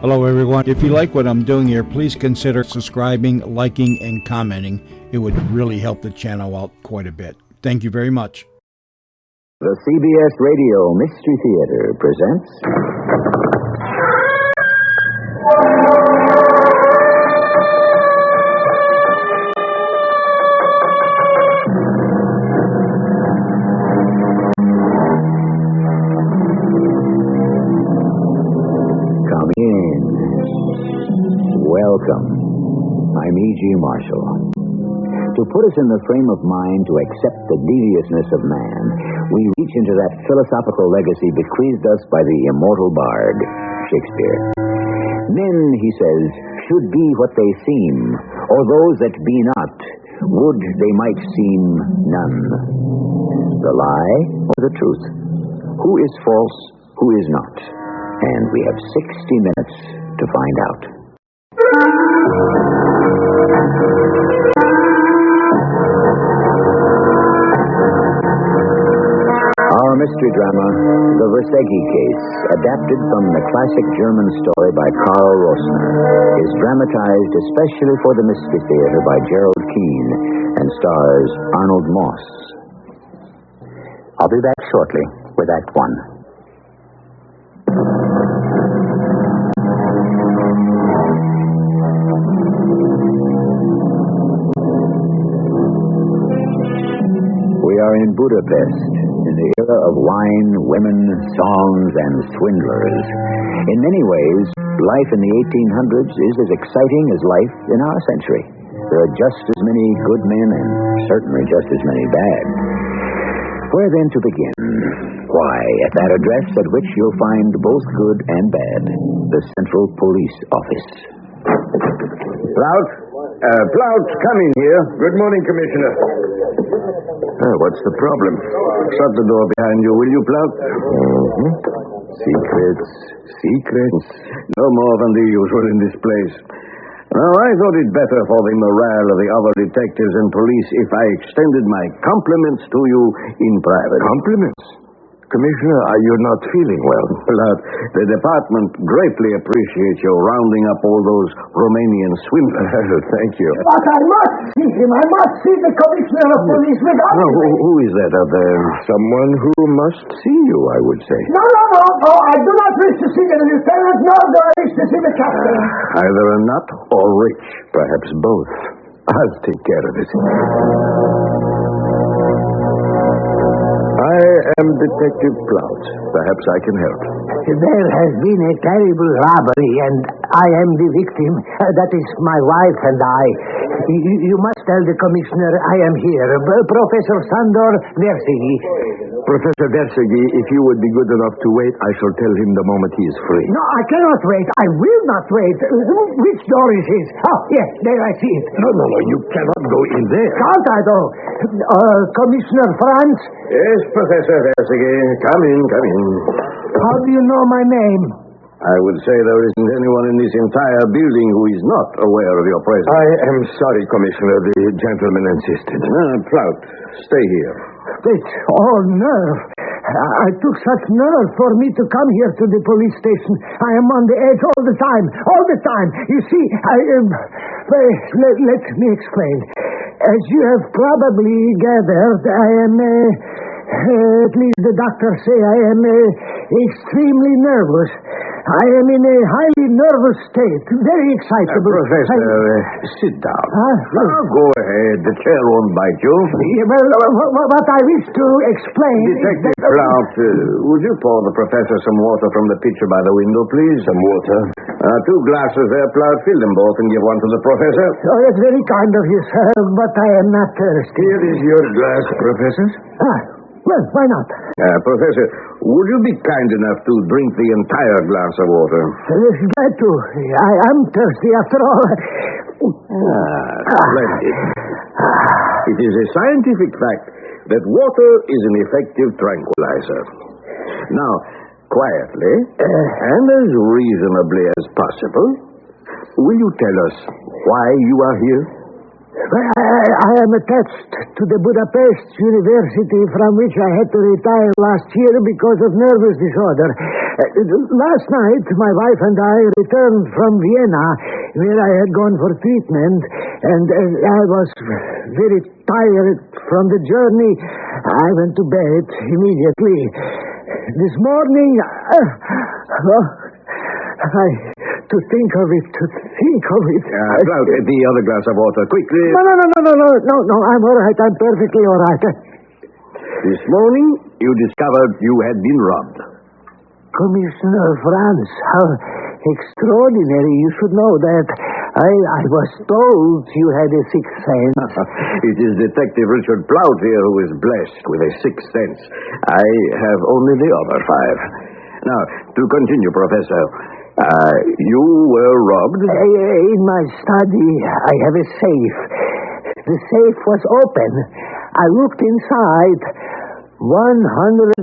Hello, everyone. If you like what I'm doing here, please consider subscribing, liking, and commenting. It would really help the channel out quite a bit. Thank you very much. The CBS Radio Mystery Theater presents... Come in. Welcome. I'm E.G. Marshall. To put us in the frame of mind to accept the deviousness of man, we reach into that philosophical legacy bequeathed us by the immortal bard, Shakespeare. Men, he says, should be what they seem, or those that be not, would they might seem none. The lie or the truth? Who is false, who is not? And we have 60 minutes to find out. Our mystery drama, The Versegy Case, adapted from the classic German story by Karl Rosner, is dramatized especially for the Mystery Theater by Gerald Keane and stars Arnold Moss. I'll be back shortly with Act One. We are in Budapest, in the era of wine, women, songs, and swindlers. In many ways, life in the 1800s is as exciting as life in our century. There are just as many good men and certainly just as many bad. Where then to begin? Why, at that address at which you'll find both good and bad, the Central Police Office. Plout? Plout, come in here. Good morning, Commissioner. What's the problem? Shut the door behind you, will you, Plout? Mm-hmm. Secrets. No more than the usual in this place. Now, I thought it better for the morale of the other detectives and police if I extended my compliments to you in private. Compliments? Commissioner, are you not feeling well? Plout, the department greatly appreciates your rounding up all those Romanian swindlers. Thank you. But I must see him. I must see the commissioner of police without him. Who is that out there? Someone who must see you, I would say. No. I do not wish to see the lieutenant, nor do I wish to see the captain. Either a nut or rich. Perhaps both. I'll take care of it. I am Detective Plout. Perhaps I can help. There has been a terrible robbery, and I am the victim. That is my wife and I. You must tell the commissioner I am here. Professor Sandor Versegy. Professor Versegy, if you would be good enough to wait, I shall tell him the moment he is free. No, I cannot wait. I will not wait. Which door is his? Oh, yes, there I see it. No, you cannot go in there. Can't I, though? Commissioner Franz? Yes, Professor Versegy. Come in. How do you know my name? I would say there isn't anyone in this entire building who is not aware of your presence. I am sorry, Commissioner. The gentleman insisted. Plout, stay here. It's all nerve. I took such nerve for me to come here to the police station. I am on the edge all the time. You see, let me explain. As you have probably gathered, I am, at least the doctors say I am extremely nervous. I am in a highly nervous state, very excitable. Professor, sit down. Now, go ahead. The chair won't bite you. What I wish to explain... Detective Plout, would you pour the professor some water from the pitcher by the window, please? Some water? 2 glasses there, Plout. Fill them both and give one to the professor. Oh, that's very kind of you, sir, but I am not thirsty. Here is your glass, Professor. Well, why not? Professor, would you be kind enough to drink the entire glass of water? Glad to. I am thirsty after all. Splendid. It is a scientific fact that water is an effective tranquilizer. Now, quietly, and as reasonably as possible, will you tell us why you are here? I am attached to the Budapest University, from which I had to retire last year because of nervous disorder. Last night, my wife and I returned from Vienna, where I had gone for treatment, and I was very tired from the journey. I went to bed immediately. This morning, to think of it. Cloud, the other glass of water, quickly. No, I'm all right. I'm perfectly all right. This morning, you discovered you had been robbed. Commissioner Franz, how extraordinary. You should know that I was told you had a sixth sense. It is Detective Richard Plout here who is blessed with a sixth sense. I have only the other five. Now, to continue, Professor, you were robbed? In my study, I have a safe. The safe was open. I looked inside. 150,000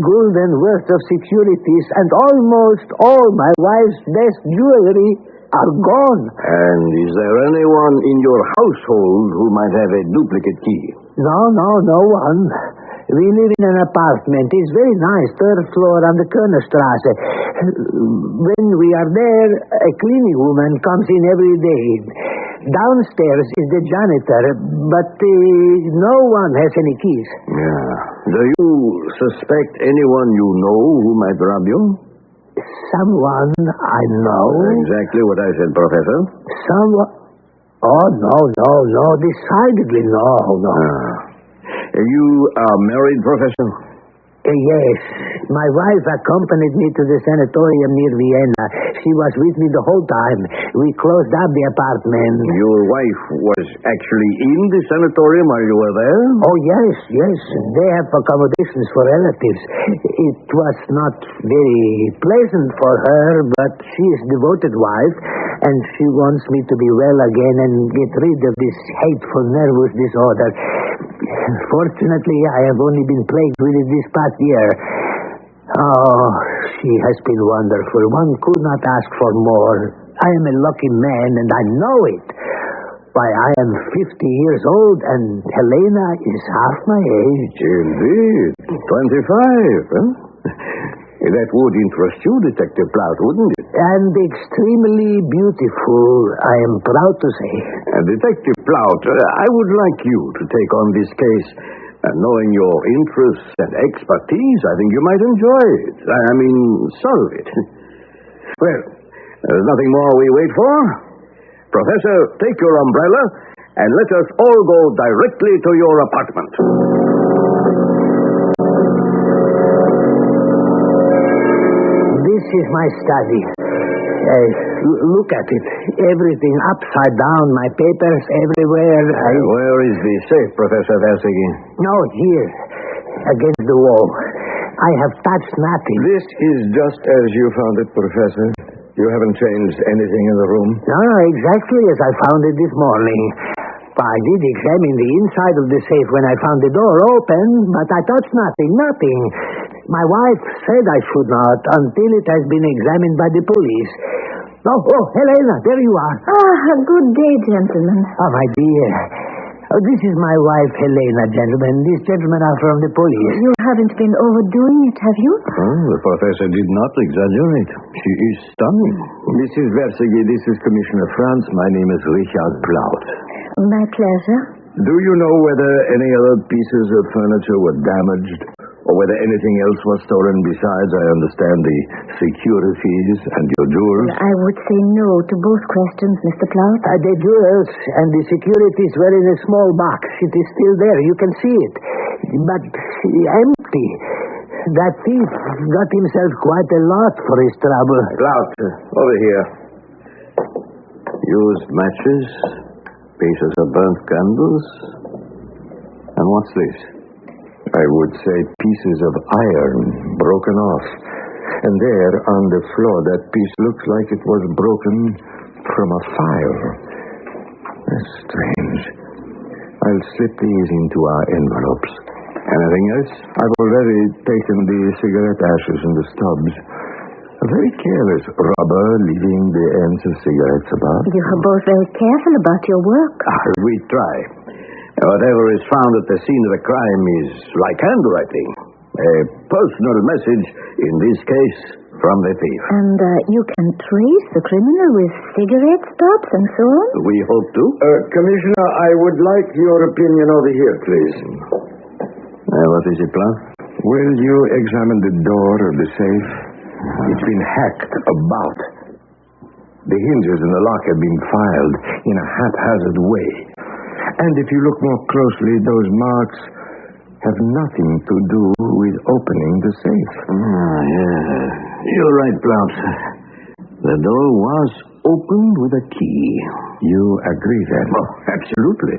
gulden worth of securities and almost all my wife's best jewelry are gone. And is there anyone in your household who might have a duplicate key? No one. We live in an apartment. It's very nice, third floor on the Körnerstrasse. When we are there, a cleaning woman comes in every day. Downstairs is the janitor, but no one has any keys. Yeah. Do you suspect anyone you know who might rob you? Someone I know? Exactly what I said, Professor. Someone? Oh, no. Decidedly no. You are married, Professor? Yes. My wife accompanied me to the sanatorium near Vienna. She was with me the whole time. We closed up the apartment. Your wife was actually in the sanatorium while you were there? Oh, yes. They have accommodations for relatives. It was not very pleasant for her, but she is a devoted wife, and she wants me to be well again and get rid of this hateful nervous disorder. Fortunately, I have only been plagued with it this past year. Oh, she has been wonderful. One could not ask for more. I am a lucky man, and I know it. Why, I am 50 years old, and Helena is half my age. Indeed. 25, huh? That would interest you, Detective Plout, wouldn't it? And extremely beautiful, I am proud to say. Detective Plout, I would like you to take on this case. Knowing your interests and expertise, I think you might enjoy it. I mean, solve it. Well, there's nothing more we wait for. Professor, take your umbrella and let us all go directly to your apartment. This is my study. Look at it. Everything upside down. My papers everywhere. Where is the safe, Professor Versegy? No, here. Against the wall. I have touched nothing. This is just as you found it, Professor. You haven't changed anything in the room? No, exactly as I found it this morning. I did examine the inside of the safe when I found the door open, but I touched nothing. My wife said I should not until it has been examined by the police. Oh, Helena, there you are. Good day, gentlemen. Oh, my dear. This is my wife, Helena, gentlemen. These gentlemen are from the police. You haven't been overdoing it, have you? The professor did not exaggerate. She is stunning. Mrs. Versegy, this is Commissioner Franz. My name is Richard Plout. My pleasure. Do you know whether any other pieces of furniture were damaged? Or whether anything else was stolen besides, I understand, the securities and your jewels? I would say no to both questions, Mr. Plout. The jewels and the securities were in a small box. It is still there. You can see it. But empty. That thief got himself quite a lot for his trouble. Plout, over here. Used matches, pieces of burnt candles. And what's this? I would say pieces of iron broken off. And there on the floor, that piece looks like it was broken from a file. That's strange. I'll slip these into our envelopes. Anything else? I've already taken the cigarette ashes and the stubs. A very careless robber leaving the ends of cigarettes about. You are both very careful about your work. We try. Whatever is found at the scene of the crime is like handwriting. A personal message, in this case, from the thief. And you can trace the criminal with cigarette stubs and so on? We hope to. Commissioner, I would like your opinion over here, please. What is it, Blunt? Will you examine the door of the safe? It's been hacked about. The hinges and the lock have been filed in a haphazard way. And if you look more closely, those marks have nothing to do with opening the safe. Yeah. You're right, Blount. The door was opened with a key. You agree, then? Oh, absolutely.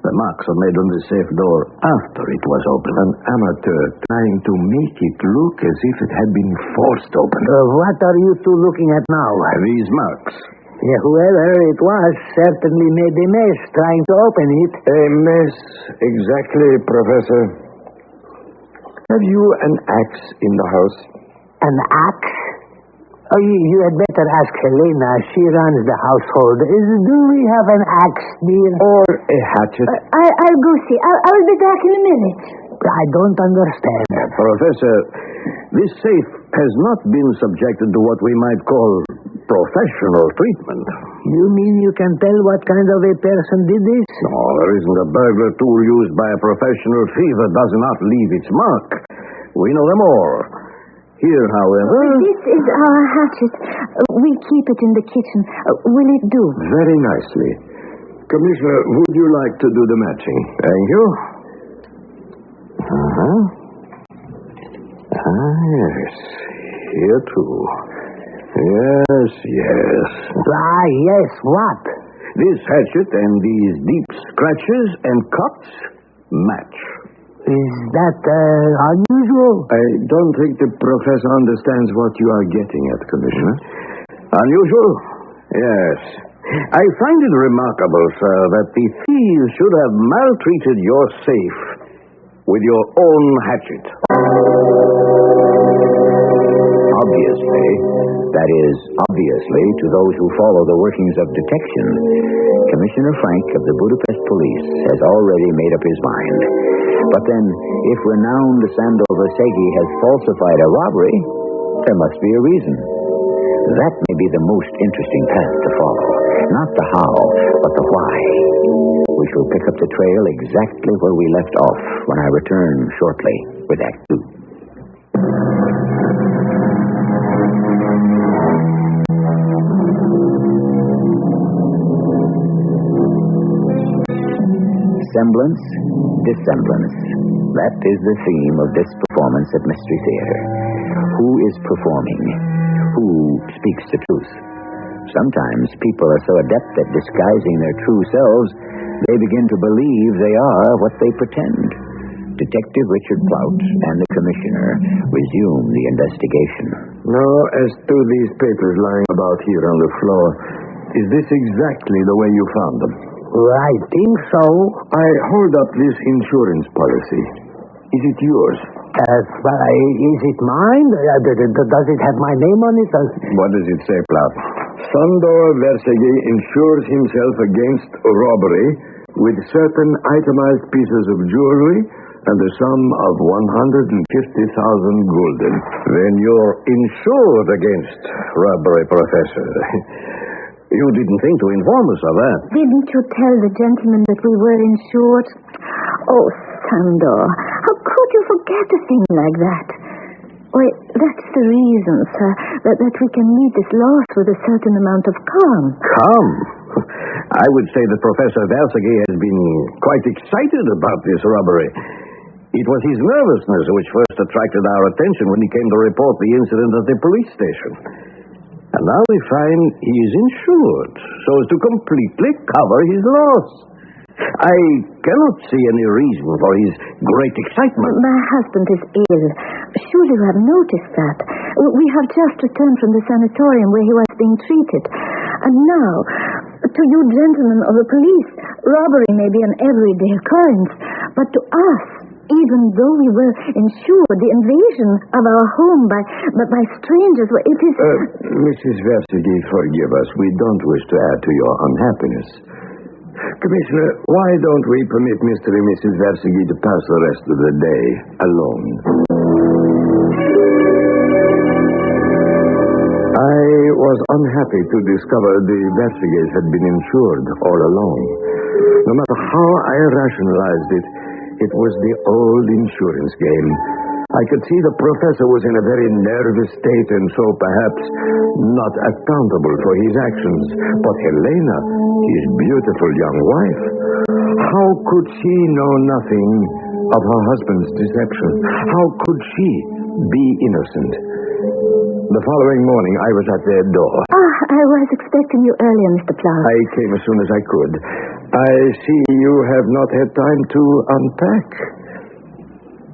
The marks are made on the safe door after it was opened. An amateur trying to make it look as if it had been forced open. What are you two looking at now? These marks. Yeah, whoever it was certainly made a mess trying to open it. A mess, exactly, Professor. Have you an axe in the house? An axe? Oh, you had better ask Helena. She runs the household. Do we have an axe, dear? Or a hatchet? I'll go see. I'll be back in a minute. I don't understand. Professor, this safe has not been subjected to what we might call professional treatment. You mean you can tell what kind of a person did this? No, there isn't a burglar tool used by a professional thief that does not leave its mark. We know them all. Here, however... This is our hatchet. We keep it in the kitchen. Will it do? Very nicely. Commissioner, would you like to do the matching? Thank you. Yes. Here, too. Yes. Yes, what? This hatchet and these deep scratches and cuts match. Is that unusual? I don't think the professor understands what you are getting at, Commissioner. Unusual? Yes. I find it remarkable, sir, that the thieves should have maltreated your safe with your own hatchet. Obviously, that is, obviously, to those who follow the workings of detection, Commissioner Frank of the Budapest Police has already made up his mind. But then, if renowned Sandor Versegy has falsified a robbery, there must be a reason. That may be the most interesting path to follow. Not the how, but the why. We shall pick up the trail exactly where we left off when I return shortly with Act 2. Semblance, dissemblance. That is the theme of this performance at Mystery Theater. Who is performing? Who speaks the truth? Sometimes people are so adept at disguising their true selves, they begin to believe they are what they pretend. Detective Richard Plout and the Commissioner resume the investigation. Now, as to these papers lying about here on the floor, is this exactly the way you found them? I think so. I hold up this insurance policy. Is it yours? Is it mine? Does it have my name on it? What does it say, Plout? Sandor Versegy insures himself against robbery with certain itemized pieces of jewelry and a sum of 150,000 gulden. Then you're insured against robbery, Professor. You didn't think to inform us of that. Didn't you tell the gentleman that we were insured? Oh, Sandor, how could you forget a thing like that? Why, that's the reason, sir, that we can meet this loss with a certain amount of calm. Calm? I would say that Professor Versegy has been quite excited about this robbery. It was his nervousness which first attracted our attention when he came to report the incident at the police station. And now we find he is insured so as to completely cover his loss. I cannot see any reason for his great excitement. My husband is ill. Surely you have noticed that. We have just returned from the sanatorium where he was being treated. And now, to you gentlemen of the police, robbery may be an everyday occurrence, but to us, even though we were insured, the invasion of our home by strangers, it is... Mrs. Versegy, forgive us. We don't wish to add to your unhappiness. Commissioner, why don't we permit Mr. and Mrs. Versegy to pass the rest of the day alone? was unhappy to discover the Verseges had been insured all along. No matter how I rationalized it, it was the old insurance game. I could see the professor was in a very nervous state and so perhaps not accountable for his actions. But Helena, his beautiful young wife, how could she know nothing of her husband's deception? How could she be innocent? The following morning, I was at their door. I was expecting you earlier, Mr. Plow. I came as soon as I could. I see you have not had time to unpack.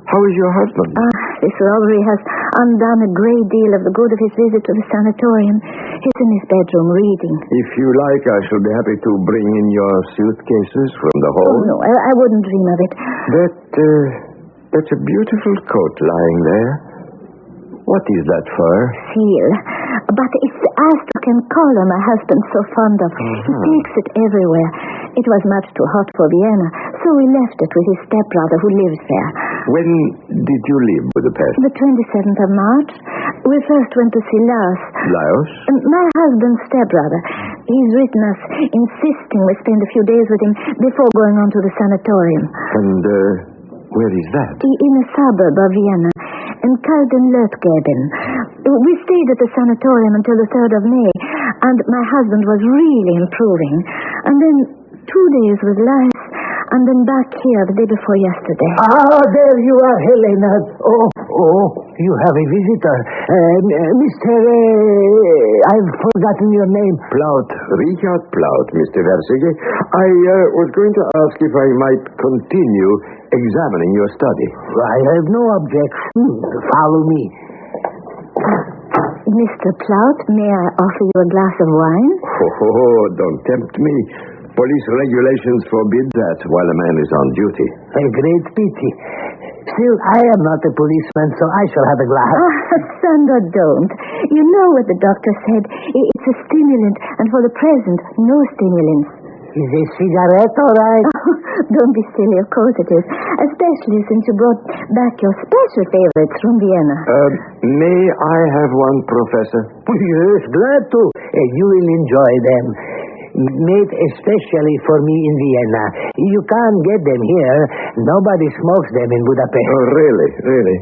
How is your husband? This robbery has undone a great deal of the good of his visit to the sanatorium. He's in his bedroom reading. If you like, I shall be happy to bring in your suitcases from the hall. Oh, no, I wouldn't dream of it. That's a beautiful coat lying there. What is that fur? Seal. But it's the astrakhan collar my husband's so fond of. He takes it everywhere. It was much too hot for Vienna, so we left it with his stepbrother who lives there. When did you leave Budapest? The 27th of March. We first went to see Laos. Laos? My husband's stepbrother. He's written us insisting we spend a few days with him before going on to the sanatorium. And where is that? In a suburb of Vienna, in Kalden-Lötgeben. We stayed at the sanatorium until the 3rd of May, and my husband was really improving. And then 2 days with Laos, and then back here the day before yesterday. There you are, Helena. Oh, you have a visitor. Mr. I've forgotten your name. Plaut, Richard Plaut, Mr. Versegy. I was going to ask if I might continue examining your study. I have no objection. Follow me. Mr. Plaut, may I offer you a glass of wine? Oh, don't tempt me. Police regulations forbid that while a man is on duty. A great pity. Still, I am not a policeman, so I shall have a glass. Sandra, don't. You know what the doctor said. It's a stimulant, and for the present, no stimulants. Is a cigarette all right? Don't be silly, of course it is. Especially since you brought back your special favorites from Vienna. May I have one, Professor? Yes, glad to. You will enjoy them. Made especially for me in Vienna. You can't get them here. Nobody smokes them in Budapest. Oh, really?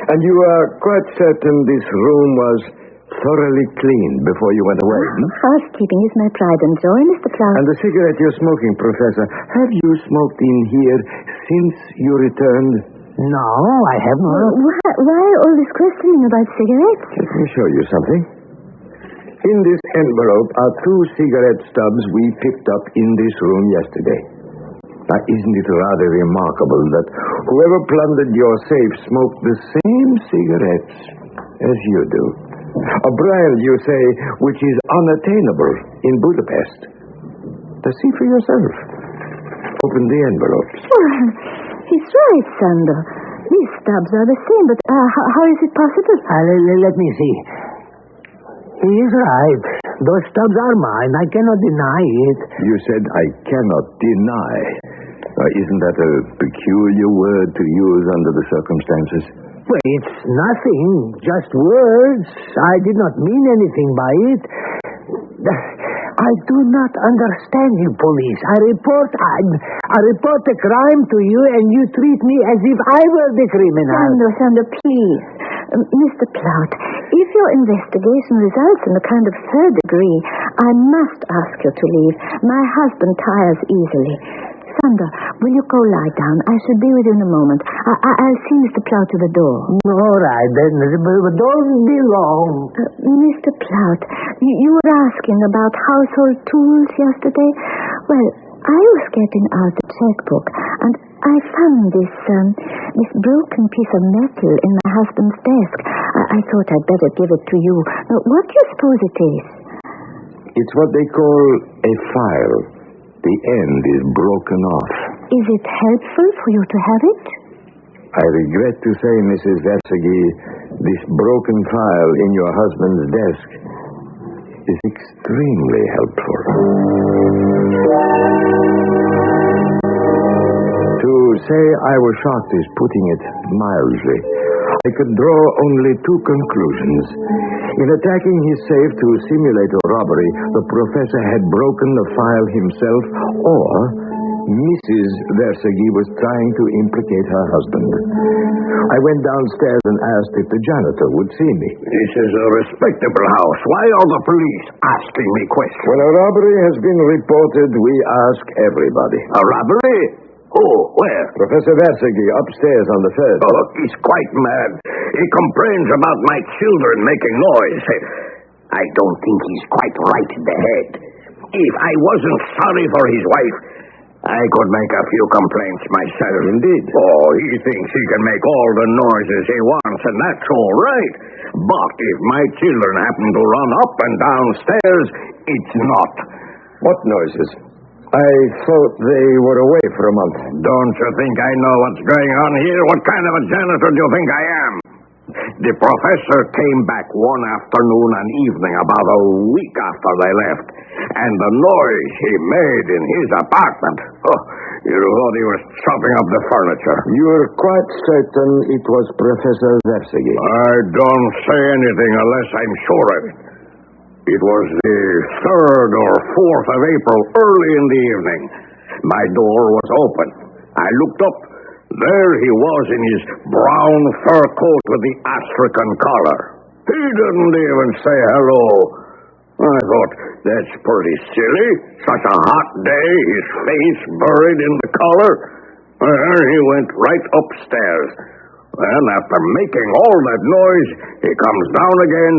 And you are quite certain this room was thoroughly clean before you went away? Housekeeping is my pride and joy, Mr. Plaut. And the cigarette you're smoking, Professor, have you smoked in here since you returned? No, I have not. Why all this questioning about cigarettes? Let me show you something. In this envelope are 2 cigarette stubs we picked up in this room yesterday. Now, isn't it rather remarkable that whoever plundered your safe smoked the same cigarettes as you do? A brand, you say, which is unattainable in Budapest. See for yourself. Open the envelopes. Well, he's right, Sandro. These stubs are the same, but how is it possible? Let me see. He is right. Those stubs are mine. I cannot deny it. You said I cannot deny. Isn't that a peculiar word to use under the circumstances? Well, it's nothing. Just words. I did not mean anything by it. I do not understand you, police. I report a crime to you, and you treat me as if I were the criminal. Sandro, please. Mr. Plaut, if your investigation results in a kind of 3rd degree, I must ask you to leave. My husband tires easily. Sandra, will you go lie down? I should be with you in a moment. I'll see Mr. Plaut to the door. All right, then. Don't be long. Mr. Plaut, you were asking about household tools yesterday? Well, I was getting out the checkbook, and I found this broken piece of metal in my husband's desk. I thought I'd better give it to you. What do you suppose it is? It's what they call a file. The end is broken off. Is it helpful for you to have it? I regret to say, Mrs. Versegy, this broken file in your husband's desk is extremely helpful. To say I was shocked is putting it mildly. I could draw only two conclusions. In attacking his safe to simulate a robbery, the professor had broken the file himself, or Mrs. Versegy was trying to implicate her husband. I went downstairs and asked if the janitor would see me. This is a respectable house. Why are the police asking me questions? When a robbery has been reported, we ask everybody. A robbery? Oh, where? Professor Versegy, upstairs on the third. Oh, he's quite mad. He complains about my children making noise. I don't think he's quite right in the head. If I wasn't sorry for his wife, I could make a few complaints myself. Indeed. Oh, he thinks he can make all the noises he wants, and that's all right. But if my children happen to run up and downstairs, it's not. What noises? I thought they were away for a month. Don't you think I know what's going on here? What kind of a janitor do you think I am? The professor came back one afternoon and evening about a week after they left, and the noise he made in his apartment, you thought he was chopping up the furniture. You're quite certain it was Professor Versegy? I don't say anything unless I'm sure of it. It was the 3rd or 4th of April, early in the evening. My door was open. I looked up. There he was in his brown fur coat with the Astrakhan collar. He didn't even say hello. I thought, that's pretty silly. Such a hot day, his face buried in the collar. And he went right upstairs. And after making all that noise, he comes down again,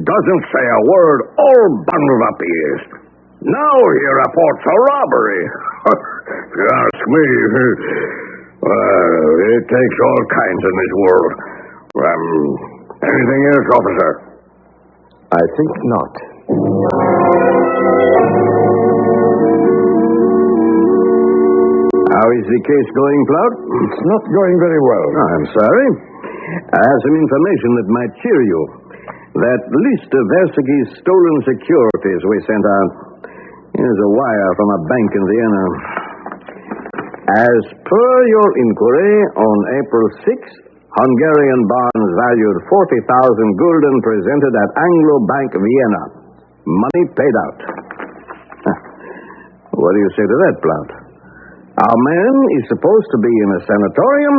doesn't say a word, all bundled up he is. Now he reports a robbery. If you ask me, it takes all kinds in this world. Anything else, officer? I think not. How is the case going, Plout? It's not going very well. I'm sorry. I have some information that might cheer you. That list of Versegy's stolen securities we sent out. Here's a wire from a bank in Vienna. As per your inquiry, on April 6th, Hungarian bonds valued 40,000 gulden presented at Anglo Bank, Vienna. Money paid out. What do you say to that, Plout? Our man is supposed to be in a sanatorium,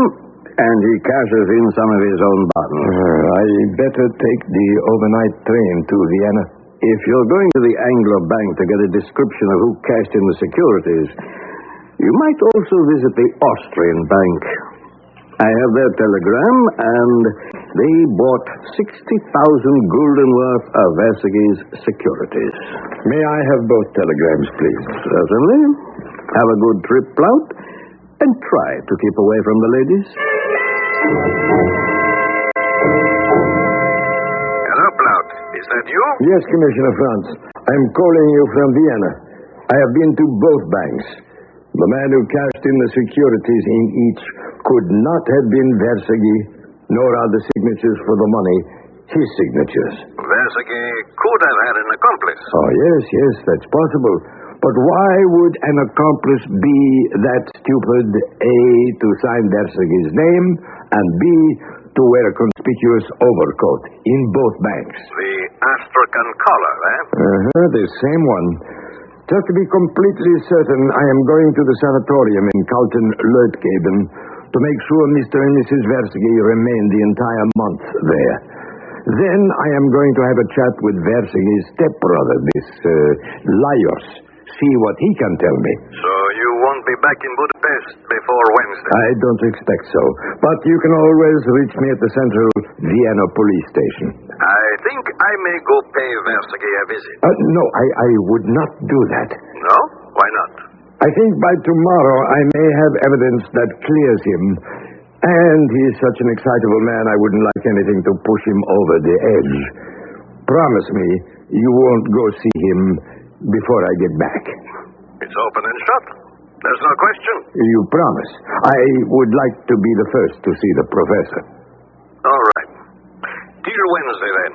and he cashes in some of his own bonds. I better take the overnight train to Vienna. If you're going to the Anglo Bank to get a description of who cashed in the securities, you might also visit the Austrian Bank. I have their telegram, and they bought 60,000 gulden worth of Versegy's securities. May I have both telegrams, please? Certainly. Have a good trip, Plout, and try to keep away from the ladies. Hello, Plout. Is that you? Yes, Commissioner Franz. I'm calling you from Vienna. I have been to both banks. The man who cashed in the securities in each could not have been Versegy, nor are the signatures for the money his signatures. Versegy could have had an accomplice. Oh, yes, that's possible. But why would an accomplice be that stupid, A, to sign Versegy's name, and B, to wear a conspicuous overcoat in both banks? The Astrakhan collar, The same one. Just to be completely certain, I am going to the sanatorium in Kalten-Leutgeben to make sure Mr. and Mrs. Versegy remain the entire month there. Then I am going to have a chat with Versegy's stepbrother, this Lajos. See what he can tell me. So you won't be back in Budapest before Wednesday? I don't expect so. But you can always reach me at the central Vienna police station. I think I may go pay Versegy a visit. No, I would not do that. No? Why not? I think by tomorrow I may have evidence that clears him. And he's such an excitable man, I wouldn't like anything to push him over the edge. Promise me you won't go see him before I get back. It's open and shut. There's no question. You promise. I would like to be the first to see the professor. All right. Till Wednesday, then.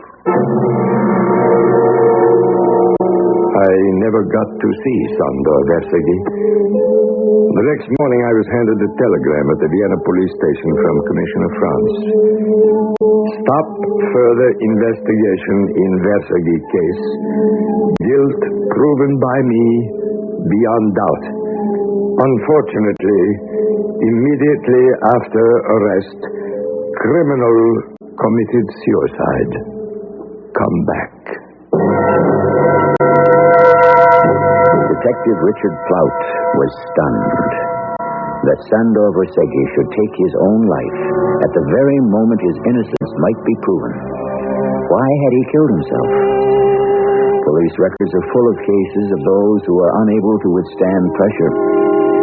I I never got to see Sandor Versegy. The next morning, I was handed a telegram at the Vienna police station from Commissioner Franz. Stop further investigation in Versegy case. Guilt proven by me beyond doubt. Unfortunately, immediately after arrest, criminal committed suicide. Come back. Detective Richard Plout was stunned. That Sandor Versegy should take his own life at the very moment his innocence might be proven. Why had he killed himself? Police records are full of cases of those who are unable to withstand pressure,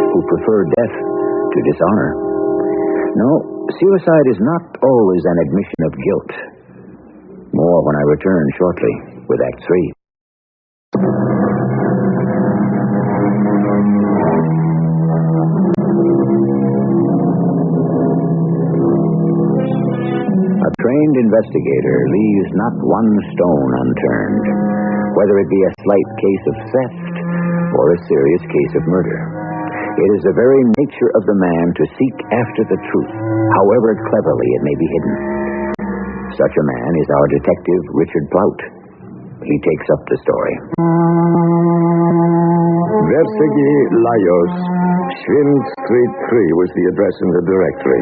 who prefer death to dishonor. No, suicide is not always an admission of guilt. More when I return shortly with Act 3. A trained investigator leaves not one stone unturned, whether it be a slight case of theft or a serious case of murder. It is the very nature of the man to seek after the truth, however cleverly it may be hidden. Such a man is our detective, Richard Plout. He takes up the story. Versegy, Lajos, Schwind Street 3 was the address in the directory.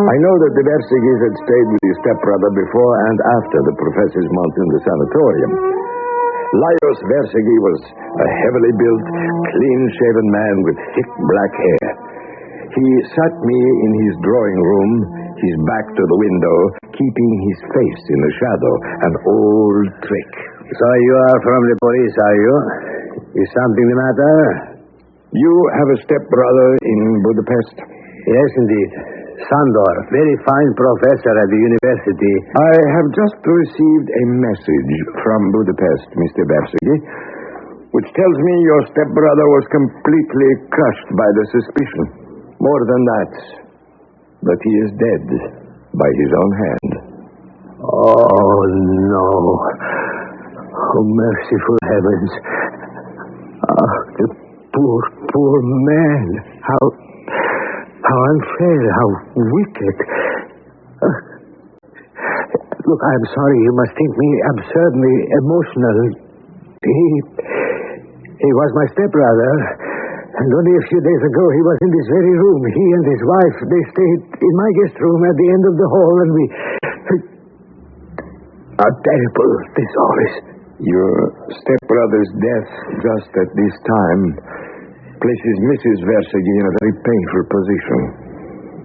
I know that the Versegys had stayed with his stepbrother before and after the professor's month in the sanatorium. Lajos Versegy was a heavily built, clean-shaven man with thick black hair. He sat me in his drawing room, his back to the window, keeping his face in the shadow, an old trick. So you are from the police, are you? Is something the matter? You have a stepbrother in Budapest? Yes, indeed. Sandor, very fine professor at the university. I have just received a message from Budapest, Mr. Versegy, which tells me your stepbrother was completely crushed by the suspicion. More than that, but he is dead by his own hand. Oh, no. Oh, merciful heavens. Oh, the poor man. How unfair, how wicked. Look, I'm sorry. You must think me absurdly emotional. He was my stepbrother, and only a few days ago he was in this very room. He and his wife, they stayed in my guest room at the end of the hall, and we... How terrible this all is. Your stepbrother's death just at this time places Mrs. Versegy in a very painful position.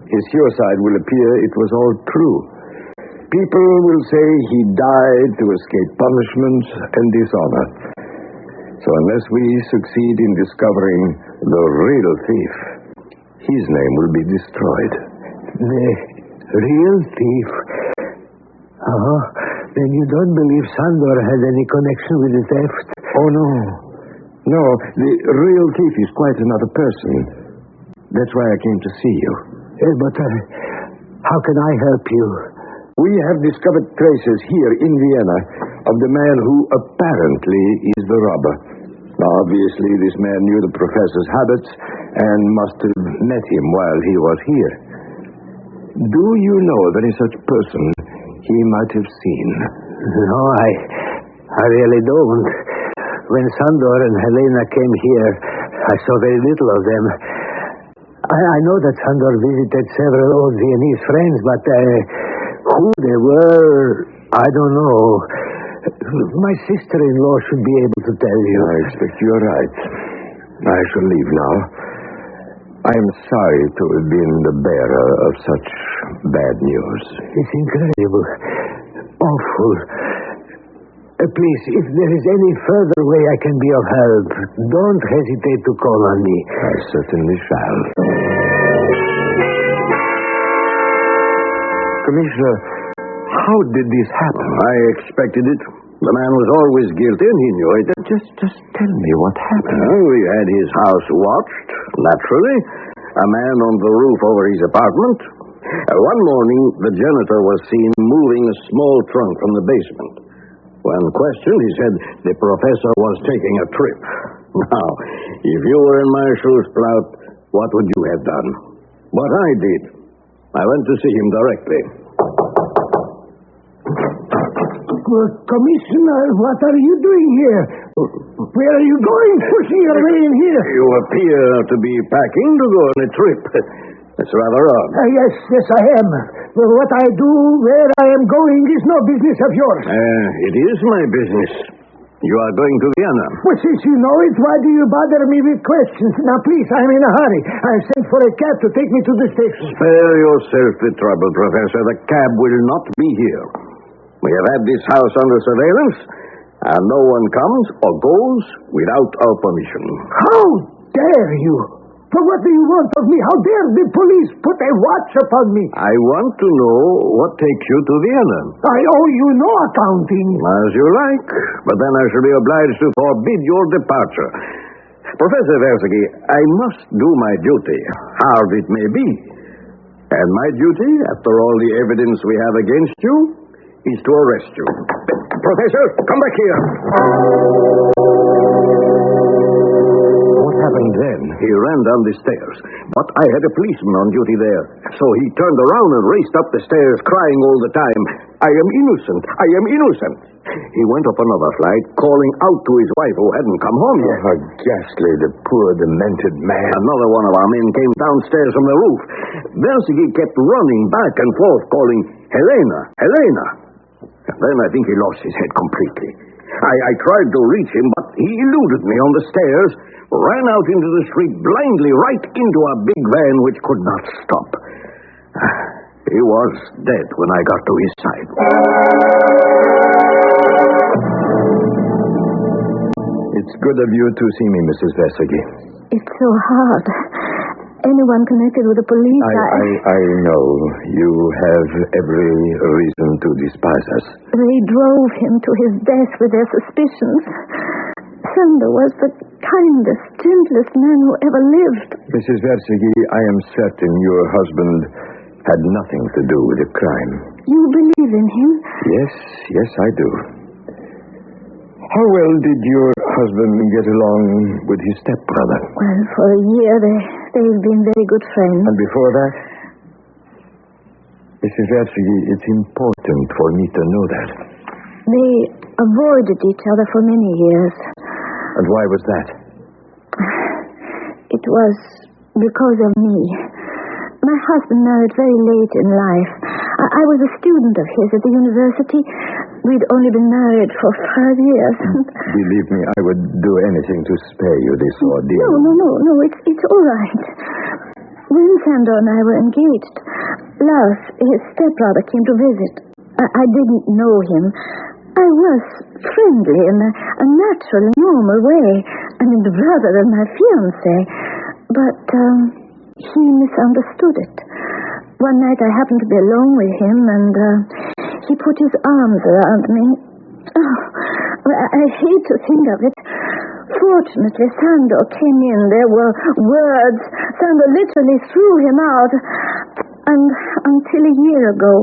His suicide will appear it was all true. People will say he died to escape punishment and dishonor. So unless we succeed in discovering the real thief, his name will be destroyed. The real thief? Oh, then you don't believe Sandor had any connection with the theft? Oh, no. No, the real thief is quite another person. That's why I came to see you. But how can I help you? We have discovered traces here in Vienna of the man who apparently is the robber. Now, obviously, this man knew the professor's habits and must have met him while he was here. Do you know of any such person he might have seen? No, I really don't. When Sandor and Helena came here, I saw very little of them. I know that Sandor visited several old Viennese friends, but who they were, I don't know. My sister-in-law should be able to tell you. I expect you're right. I shall leave now. I am sorry to have been the bearer of such bad news. It's incredible. Awful. Please, if there is any further way I can be of help, don't hesitate to call on me. I certainly shall. Commissioner, how did this happen? I expected it. The man was always guilty, and he knew it. Just tell me what happened. We had his house watched, naturally. A man on the roof over his apartment. One morning, the janitor was seen moving a small trunk from the basement. When questioned, he said the professor was taking a trip. Now, if you were in my shoes, Plout, what would you have done? What I did. I went to see him directly. Commissioner, what are you doing here? Where are you going, pushing your way in here? You appear to be packing to go on a trip. That's rather odd. Yes, I am. Well, what I do, where I am going, is no business of yours. It is my business. You are going to Vienna. Well, since you know it, why do you bother me with questions? Now, please, I'm in a hurry. I sent for a cab to take me to the station. Spare yourself the trouble, Professor. The cab will not be here. We have had this house under surveillance, and no one comes or goes without our permission. How dare you? But what do you want of me? How dare the police put a watch upon me? I want to know what takes you to Vienna. I owe you no accounting. As you like, but then I shall be obliged to forbid your departure. Professor Versegy, I must do my duty, hard it may be. And my duty, after all the evidence we have against you, is to arrest you. Professor, come back here. What happened then? He ran down the stairs, but I had a policeman on duty there. So he turned around and raced up the stairs, crying all the time, I am innocent, I am innocent. He went up another flight, calling out to his wife who hadn't come home yet. How ghastly, the poor, demented man. Another one of our men came downstairs from the roof. Versegy kept running back and forth, calling, Helena, Helena. And then I think he lost his head completely. I tried to reach him, but he eluded me on the stairs, ran out into the street blindly, right into a big van which could not stop. He was dead when I got to his side. It's good of you to see me, Mrs. Versegy. It's so hard. Anyone connected with the police, I know. You have every reason to despise us. They drove him to his death with their suspicions. Sander was the kindest, gentlest man who ever lived. Mrs. Versegy, I am certain your husband had nothing to do with the crime. You believe in him? Yes, I do. How well did your husband get along with his stepbrother? Well, for a year they've been very good friends. And before that? Mrs. Versegy, it's important for me to know that. They avoided each other for many years. And why was that? It was because of me. My husband married very late in life. I was a student of his at the university. We'd only been married for 5 years. Believe me, I would do anything to spare you this ordeal. No, it's all right. When Sander and I were engaged, Lars, his stepbrother, came to visit. I didn't know him. I was friendly in a natural, normal way. I mean, rather than my fiancé. But he misunderstood it. One night I happened to be alone with him, and he put his arms around me. Oh, I hate to think of it. Fortunately, Sander came in. There were words. Sander literally threw him out. And until a year ago,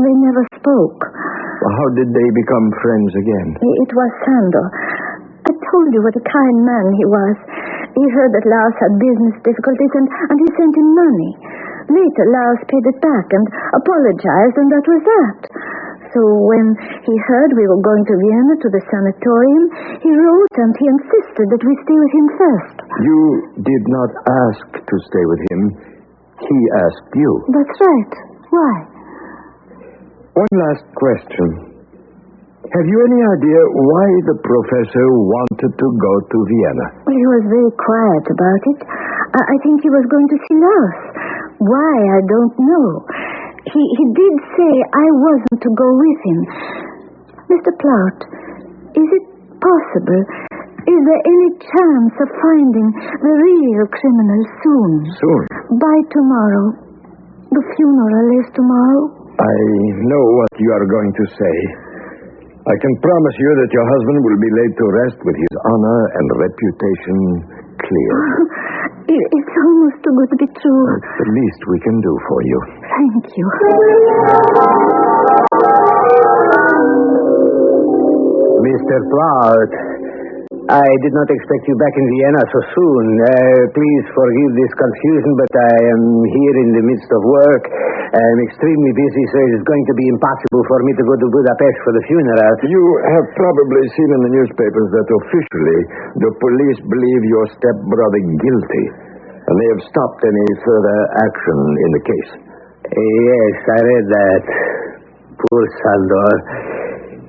they never spoke. Well, how did they become friends again? It was Sander. I told you what a kind man he was. He heard that Lars had business difficulties, and he sent him money. Later, Lars paid it back and apologized, and that was that. So when he heard we were going to Vienna to the sanatorium, he wrote and he insisted that we stay with him first. You did not ask to stay with him. He asked you. That's right. Why? One last question. Have you any idea why the professor wanted to go to Vienna? Well, he was very quiet about it. I think he was going to see Lars. Why, I don't know. He did say I wasn't to go with him. Mr. Plout, is it possible? Is there any chance of finding the real criminal soon? Soon? By tomorrow. The funeral is tomorrow. I know what you are going to say. I can promise you that your husband will be laid to rest with his honor and reputation clear. It's almost too good to be true. It's the least we can do for you. Thank you. Mr. Plaut, I did not expect you back in Vienna so soon. Please forgive this confusion, but I am here in the midst of work. I am extremely busy, so it is going to be impossible for me to go to Budapest for the funeral. You have probably seen in the newspapers that officially the police believe your stepbrother guilty, and they have stopped any further action in the case. Yes, I read that. Poor Sandor.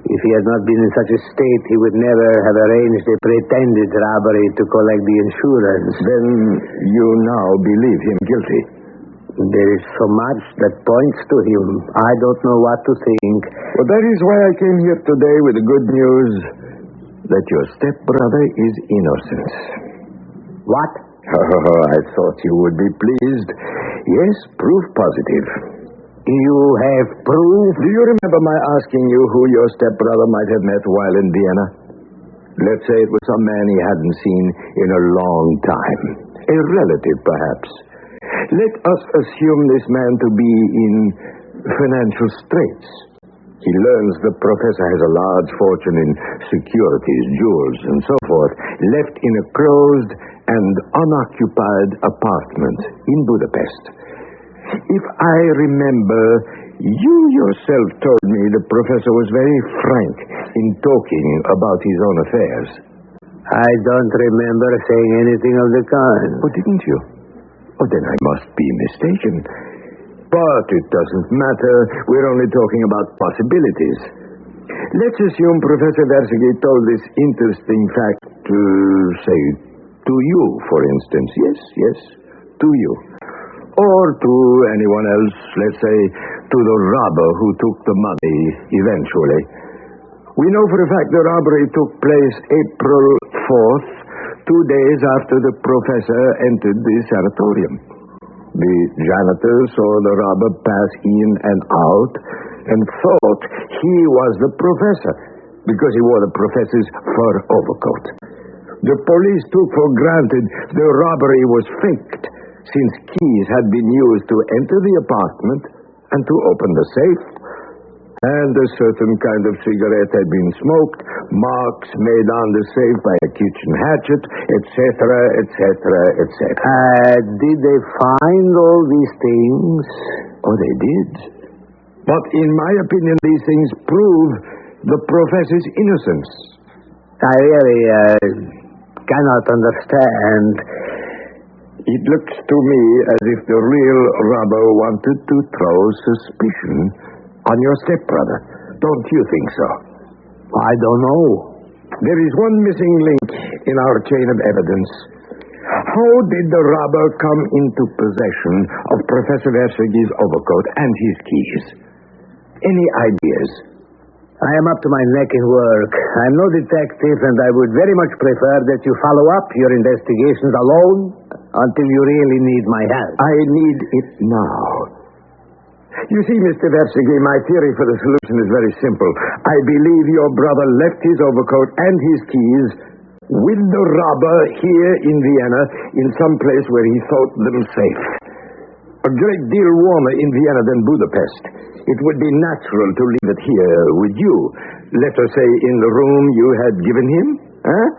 If he had not been in such a state, he would never have arranged a pretended robbery to collect the insurance. Then you now believe him guilty? There is so much that points to him. I don't know what to think. Well, that is why I came here today with the good news that your stepbrother is innocent. What? Oh, I thought you would be pleased. Yes, proof positive. You have proof? Do you remember my asking you who your stepbrother might have met while in Vienna? Let's say it was some man he hadn't seen in a long time. A relative, perhaps. Let us assume this man to be in financial straits. He learns the professor has a large fortune in securities, jewels, and so forth, left in a closed and unoccupied apartment in Budapest. If I remember, you yourself told me the professor was very frank in talking about his own affairs. I don't remember saying anything of the kind. Oh, didn't you? Oh, then I must be mistaken. But it doesn't matter. We're only talking about possibilities. Let's assume Professor Versegy told this interesting fact to, say, to you, for instance. Yes, to you. Or to anyone else, let's say, to the robber who took the money eventually. We know for a fact the robbery took place April 4th, 2 days after the professor entered the sanatorium. The janitor saw the robber pass in and out and thought he was the professor because he wore the professor's fur overcoat. The police took for granted the robbery was faked, since keys had been used to enter the apartment and to open the safe, and a certain kind of cigarette had been smoked, marks made on the safe by a kitchen hatchet, etc., etc., etc. Did they find all these things? Oh, they did. But in my opinion, these things prove the professor's innocence. I really cannot understand. It looks to me as if the real robber wanted to throw suspicion on your stepbrother. Don't you think so? I don't know. There is one missing link in our chain of evidence. How did the robber come into possession of Professor Versegy's overcoat and his keys? Any ideas? I am up to my neck in work. I'm no detective, and I would very much prefer that you follow up your investigations alone until you really need my help. I need it now. You see, Mr. Versegy, my theory for the solution is very simple. I believe your brother left his overcoat and his keys with the robber here in Vienna in some place where he thought them safe. A great deal warmer in Vienna than Budapest. It would be natural to leave it here with you. Let us say in the room you had given him. Huh?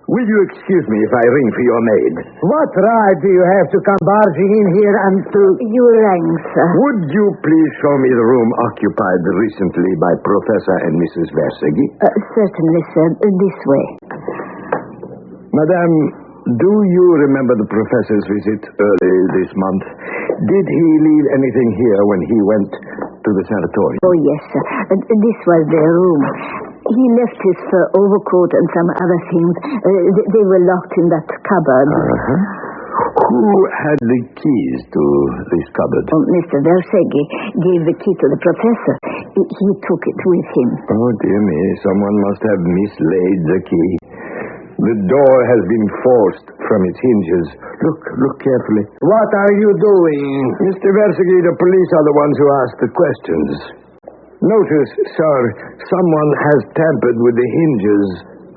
Will you excuse me if I ring for your maid? What right do you have to come barging in here and to... You rang, sir. Would you please show me the room occupied recently by Professor and Mrs. Versegy? Certainly, sir. This way. Madame, do you remember the professor's visit early this month? Did he leave anything here when he went to the sanatorium? Oh, yes, sir. This was their room. He left his fur overcoat and some other things. They were locked in that cupboard. Uh-huh. Who had the keys to this cupboard? Oh, Mr. Versegy gave the key to the professor. He took it with him. Oh, dear me. Someone must have mislaid the key. The door has been forced from its hinges. Look carefully. What are you doing? Mr. Versegy, the police are the ones who ask the questions. Notice, sir, someone has tampered with the hinges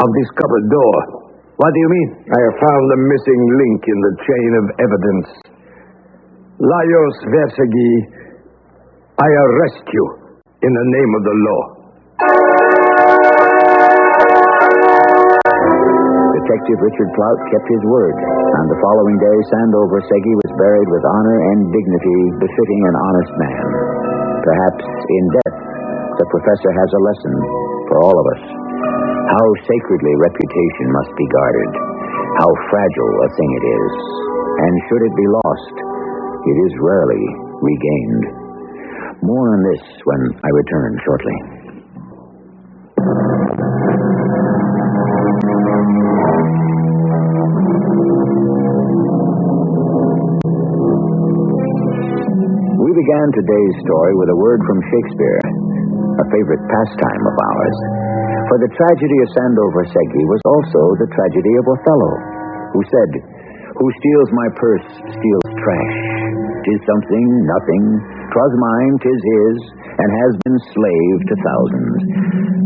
of this cupboard door. What do you mean? I have found the missing link in the chain of evidence. Lajos Versegy, I arrest you in the name of the law. Detective Richard Plout kept his word. On the following day, Sandow Versegy was buried with honor and dignity befitting an honest man. Perhaps in death, the professor has a lesson for all of us. How sacredly reputation must be guarded. How fragile a thing it is. And should it be lost, it is rarely regained. More on this when I return shortly. We began today's story with a word from Shakespeare, a favorite pastime of ours. For the tragedy of Sandow Versegy was also the tragedy of Othello, who said, "Who steals my purse steals trash. 'Tis something, nothing, 'twas mine, 'tis his, and has been slave to thousands.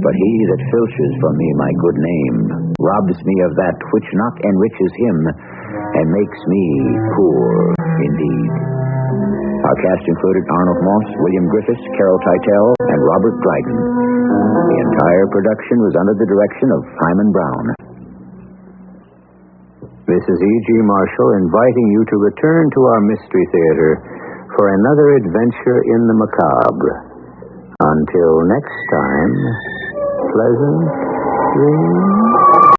But he that filches from me my good name robs me of that which not enriches him, and makes me poor indeed." Our cast included Arnold Moss, William Griffis, Carol Teitel, and Robert Dryden. The entire production was under the direction of Hyman Brown. This is E.G. Marshall inviting you to return to our Mystery Theater for another adventure in the macabre. Until next time, pleasant dreams.